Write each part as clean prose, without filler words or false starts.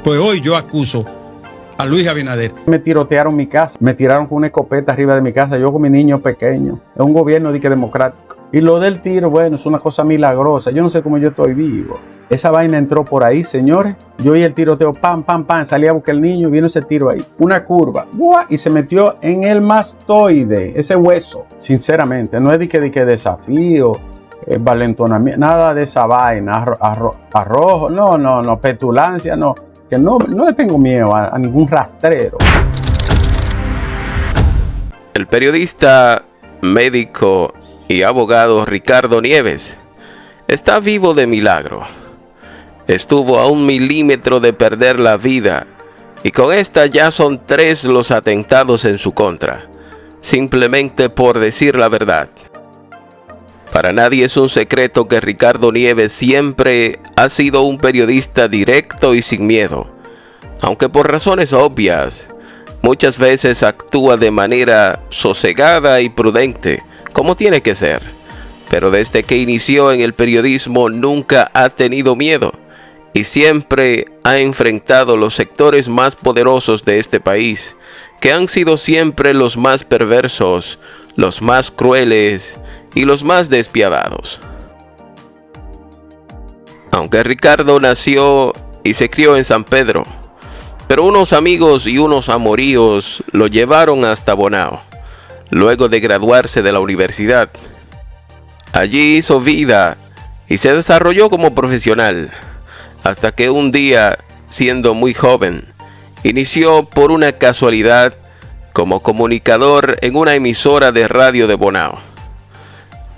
Pues hoy yo acuso a Luis Abinader. Me tirotearon mi casa, me tiraron con una escopeta arriba de mi casa, yo con mi niño pequeño. Es un gobierno democrático. Y lo del tiro, bueno, es una cosa milagrosa. Yo no sé cómo yo estoy vivo. Esa vaina entró por ahí, señores. Yo oí el tiroteo, pam, pam, pam. Salí a buscar el niño, vino ese tiro ahí. Una curva, ¡buah! Y se metió en el mastoide, ese hueso. Sinceramente, no es de que desafío, valentonamiento, nada de esa vaina, arrojo, no, petulancia, no. Que no le tengo miedo a ningún rastrero. El periodista, médico y abogado Ricardo Nieves está vivo de milagro. Estuvo a 1 milímetro de perder la vida y con esta ya son 3 los atentados en su contra, simplemente por decir la verdad. Para nadie es un secreto que Ricardo Nieves siempre ha sido un periodista directo y sin miedo, aunque por razones obvias, muchas veces actúa de manera sosegada y prudente, como tiene que ser. Pero desde que inició en el periodismo nunca ha tenido miedo y siempre ha enfrentado los sectores más poderosos de este país, que han sido siempre los más perversos, los más crueles y los más despiadados. Aunque Ricardo nació y se crió en San Pedro, pero unos amigos y unos amoríos lo llevaron hasta Bonao, luego de graduarse de la universidad. Allí hizo vida y se desarrolló como profesional, hasta que un día, siendo muy joven, inició por una casualidad como comunicador en una emisora de radio de Bonao.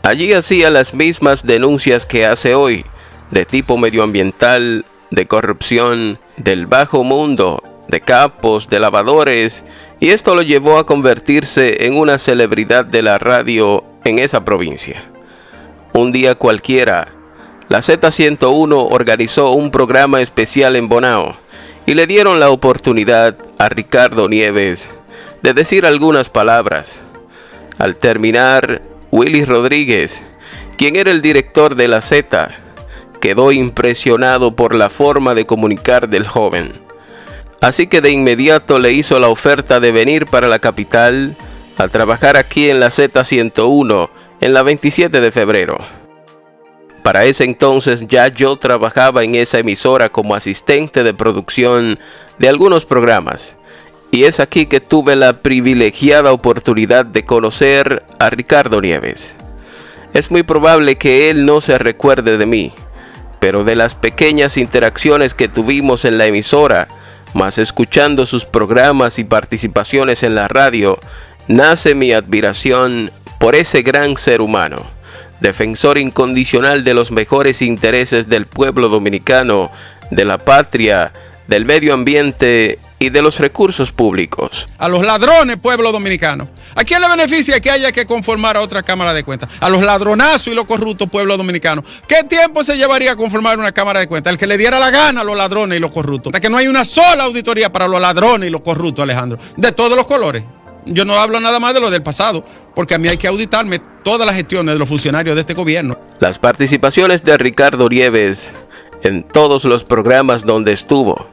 Allí hacía las mismas denuncias que hace hoy, de tipo medioambiental, de corrupción, del bajo mundo, de capos, de lavadores, y esto lo llevó a convertirse en una celebridad de la radio en esa provincia. Un día cualquiera, la Z101 organizó un programa especial en Bonao y le dieron la oportunidad a Ricardo Nieves de decir algunas palabras. Al terminar, Willy Rodríguez, quien era el director de la Z, quedó impresionado por la forma de comunicar del joven. Así que de inmediato le hizo la oferta de venir para la capital a trabajar aquí en la Z101 en la 27 de febrero. Para ese entonces ya yo trabajaba en esa emisora como asistente de producción de algunos programas. Y es aquí que tuve la privilegiada oportunidad de conocer a Ricardo Nieves. Es muy probable que él no se recuerde de mí, pero de las pequeñas interacciones que tuvimos en la emisora, más escuchando sus programas y participaciones en la radio, nace mi admiración por ese gran ser humano, defensor incondicional de los mejores intereses del pueblo dominicano, de la patria, del medio ambiente y de los recursos públicos. A los ladrones, pueblo dominicano. ¿A quién le beneficia que haya que conformar a otra Cámara de Cuentas? A los ladronazos y los corruptos, pueblo dominicano. ¿Qué tiempo se llevaría a conformar una Cámara de Cuentas? El que le diera la gana a los ladrones y los corruptos. Hasta que no hay una sola auditoría para los ladrones y los corruptos, Alejandro. De todos los colores. Yo no hablo nada más de lo del pasado, porque a mí hay que auditarme todas las gestiones de los funcionarios de este gobierno. Las participaciones de Ricardo Nieves en todos los programas donde estuvo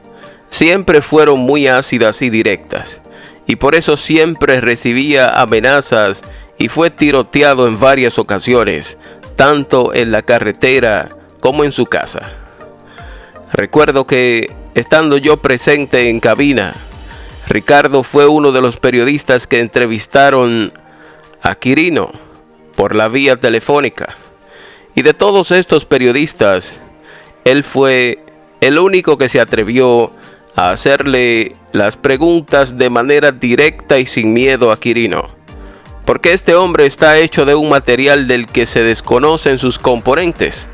siempre fueron muy ácidas y directas, y por eso siempre recibía amenazas y fue tiroteado en varias ocasiones, tanto en la carretera como en su casa. Recuerdo que, estando yo presente en cabina, Ricardo fue uno de los periodistas que entrevistaron a Quirino por la vía telefónica. Y de todos estos periodistas, él fue el único que se atrevió a hacerle las preguntas de manera directa y sin miedo a Quirino. Porque este hombre está hecho de un material del que se desconocen sus componentes.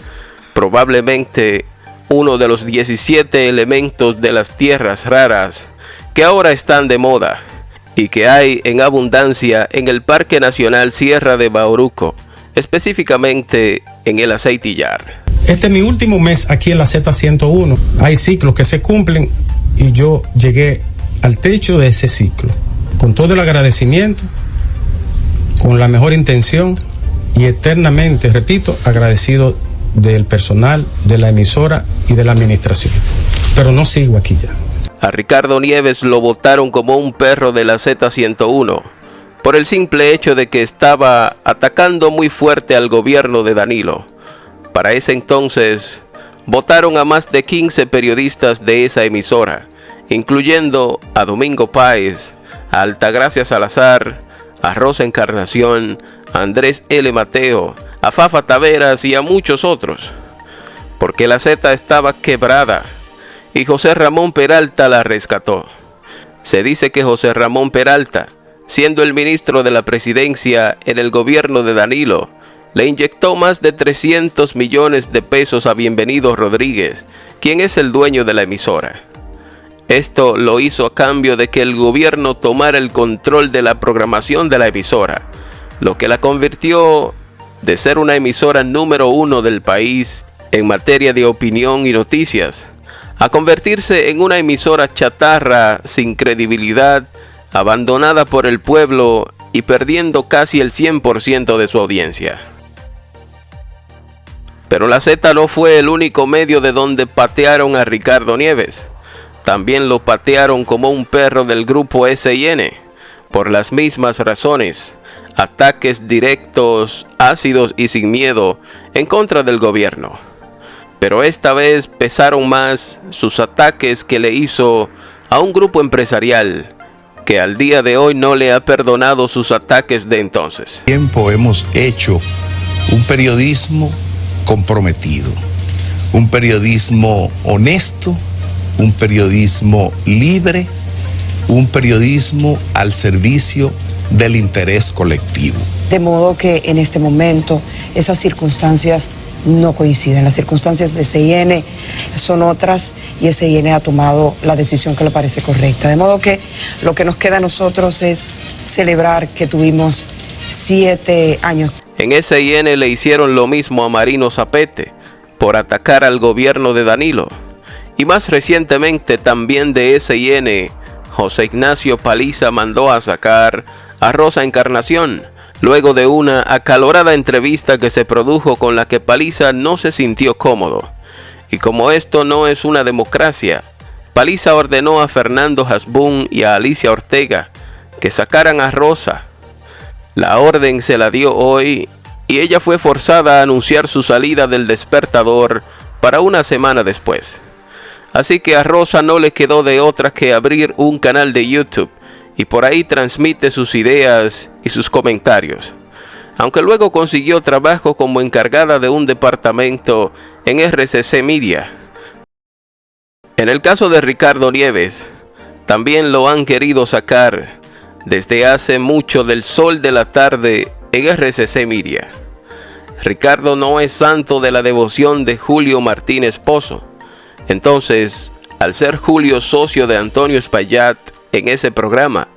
Probablemente uno de los 17 elementos de las tierras raras que ahora están de moda y que hay en abundancia en el Parque Nacional Sierra de Bauruco, específicamente en el Aceitillar. Este es mi último mes aquí en la Z101. Hay ciclos que se cumplen y yo llegué al techo de ese ciclo. Con todo el agradecimiento, con la mejor intención y eternamente, repito, agradecido del personal, de la emisora y de la administración. Pero no sigo aquí ya. A Ricardo Nieves lo votaron como un perro de la Z101 por el simple hecho de que estaba atacando muy fuerte al gobierno de Danilo. Para ese entonces, votaron a más de 15 periodistas de esa emisora, incluyendo a Domingo Páez, a Altagracia Salazar, a Rosa Encarnación, a Andrés L. Mateo, a Fafa Taveras y a muchos otros, porque la Z estaba quebrada y José Ramón Peralta la rescató. Se dice que José Ramón Peralta, siendo el ministro de la presidencia en el gobierno de Danilo, le inyectó más de 300 millones de pesos a Bienvenido Rodríguez, quien es el dueño de la emisora. Esto lo hizo a cambio de que el gobierno tomara el control de la programación de la emisora, lo que la convirtió de ser una emisora número 1 del país en materia de opinión y noticias, a convertirse en una emisora chatarra sin credibilidad, abandonada por el pueblo y perdiendo casi el 100% de su audiencia. Pero la Z no fue el único medio de donde patearon a Ricardo Nieves. También lo patearon como un perro del grupo SIN, por las mismas razones: ataques directos, ácidos y sin miedo en contra del gobierno. Pero esta vez pesaron más sus ataques que le hizo a un grupo empresarial que al día de hoy no le ha perdonado sus ataques de entonces. Tiempo hemos hecho un periodismo comprometido, un periodismo honesto, un periodismo libre, un periodismo al servicio del interés colectivo. De modo que en este momento esas circunstancias no coinciden. Las circunstancias de SIN son otras y SIN ha tomado la decisión que le parece correcta. De modo que lo que nos queda a nosotros es celebrar que tuvimos 7 años. En SIN le hicieron lo mismo a Marino Zapete por atacar al gobierno de Danilo. Y más recientemente también de SIN, José Ignacio Paliza mandó a sacar a Rosa Encarnación, luego de una acalorada entrevista que se produjo con la que Paliza no se sintió cómodo. Y como esto no es una democracia, Paliza ordenó a Fernando Hasbún y a Alicia Ortega que sacaran a Rosa. La orden se la dio hoy y ella fue forzada a anunciar su salida del Despertador para una semana después. Así que a Rosa no le quedó de otra que abrir un canal de YouTube y por ahí transmite sus ideas y sus comentarios, aunque luego consiguió trabajo como encargada de un departamento en RCC Media. En el caso de Ricardo Nieves, también lo han querido sacar desde hace mucho del Sol de la Tarde en RCC Media. Ricardo no es santo de la devoción de Julio Martínez Pozo. Entonces, al ser Julio socio de Antonio Espaillat en ese programa,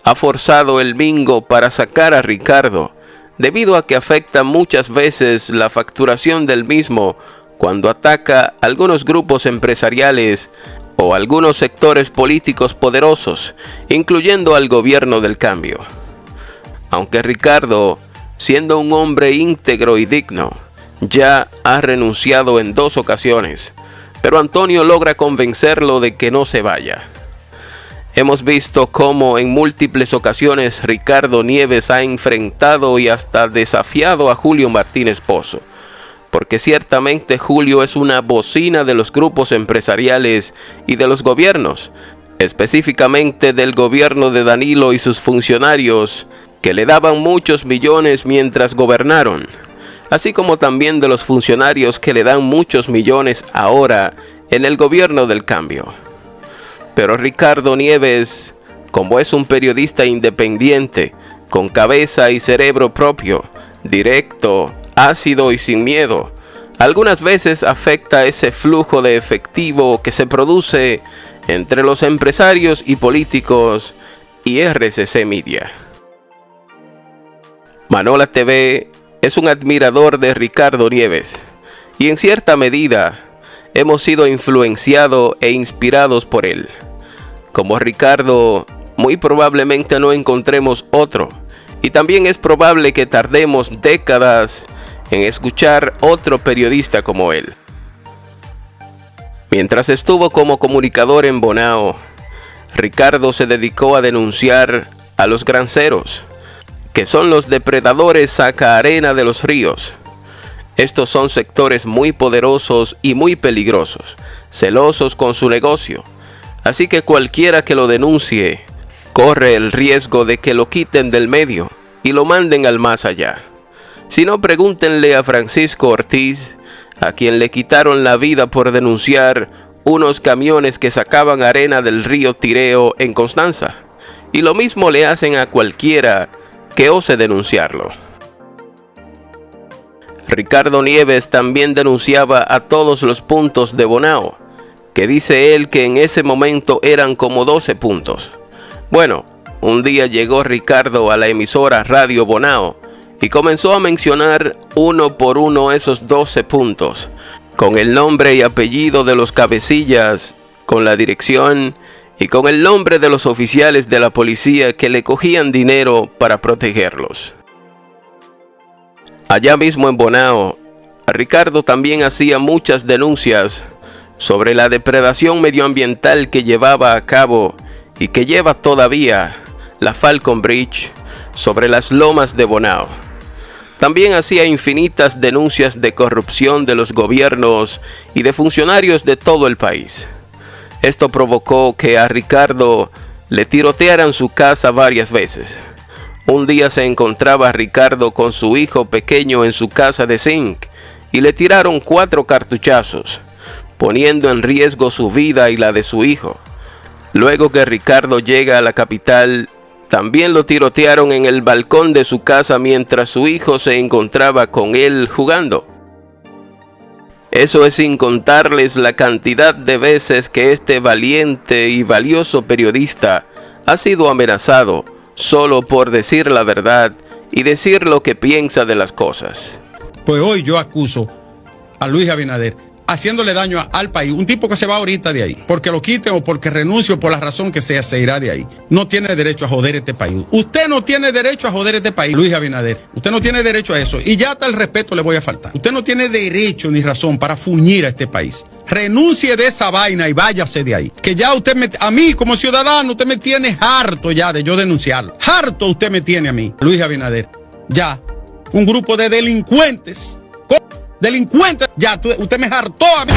ha forzado el bingo para sacar a Ricardo, debido a que afecta muchas veces la facturación del mismo cuando ataca a algunos grupos empresariales o algunos sectores políticos poderosos, incluyendo al gobierno del cambio. Aunque Ricardo, siendo un hombre íntegro y digno, ya ha renunciado en 2 ocasiones, pero Antonio logra convencerlo de que no se vaya. Hemos visto cómo en múltiples ocasiones Ricardo Nieves ha enfrentado y hasta desafiado a Julio Martínez Pozo, porque ciertamente Julio es una bocina de los grupos empresariales y de los gobiernos, específicamente del gobierno de Danilo y sus funcionarios, que le daban muchos millones mientras gobernaron, así como también de los funcionarios que le dan muchos millones ahora en el gobierno del cambio. Pero Ricardo Nieves, como es un periodista independiente, con cabeza y cerebro propio, directo, ácido y sin miedo, algunas veces afecta ese flujo de efectivo que se produce entre los empresarios y políticos y RCC Media. Manola TV es un admirador de Ricardo Nieves y en cierta medida hemos sido influenciados e inspirados por él. Como Ricardo, muy probablemente no encontremos otro, y también es probable que tardemos décadas en escuchar otro periodista como él. Mientras estuvo como comunicador en Bonao, Ricardo se dedicó a denunciar a los granceros, que son los depredadores saca-arena de los ríos. Estos son sectores muy poderosos y muy peligrosos, celosos con su negocio. Así que cualquiera que lo denuncie corre el riesgo de que lo quiten del medio y lo manden al más allá. Si no, pregúntenle a Francisco Ortiz, a quien le quitaron la vida por denunciar unos camiones que sacaban arena del río Tireo en Constanza. Y lo mismo le hacen a cualquiera que ose denunciarlo. Ricardo Nieves también denunciaba a todos los puntos de Bonao, que dice él que en ese momento eran como 12 puntos. Bueno, un día llegó Ricardo a la emisora Radio Bonao y comenzó a mencionar uno por uno esos 12 puntos, con el nombre y apellido de los cabecillas, con la dirección y con el nombre de los oficiales de la policía que le cogían dinero para protegerlos. Allá mismo en Bonao, Ricardo también hacía muchas denuncias sobre la depredación medioambiental que llevaba a cabo y que lleva todavía la Falcon Bridge sobre las lomas de Bonao. También hacía infinitas denuncias de corrupción de los gobiernos y de funcionarios de todo el país. Esto provocó que a Ricardo le tirotearan su casa varias veces. Un día se encontraba Ricardo con su hijo pequeño en su casa de zinc y le tiraron 4 cartuchazos, poniendo en riesgo su vida y la de su hijo. Luego que Ricardo llega a la capital, también lo tirotearon en el balcón de su casa mientras su hijo se encontraba con él jugando. Eso es sin contarles la cantidad de veces que este valiente y valioso periodista ha sido amenazado solo por decir la verdad y decir lo que piensa de las cosas. Pues hoy yo acuso a Luis Abinader haciéndole daño al país. Un tipo que se va ahorita de ahí, porque lo quiten o porque renuncie o por la razón que sea, se irá de ahí. No tiene derecho a joder este país. Usted no tiene derecho a joder este país, Luis Abinader. Usted no tiene derecho a eso. Y ya hasta el respeto le voy a faltar. Usted no tiene derecho ni razón para fuñir a este país. Renuncie de esa vaina y váyase de ahí. Que ya usted a mí como ciudadano, usted me tiene harto ya de yo denunciarlo. Harto usted me tiene a mí, Luis Abinader. Ya, un grupo de delincuentes. Delincuentes, ya, usted me hartó a mí.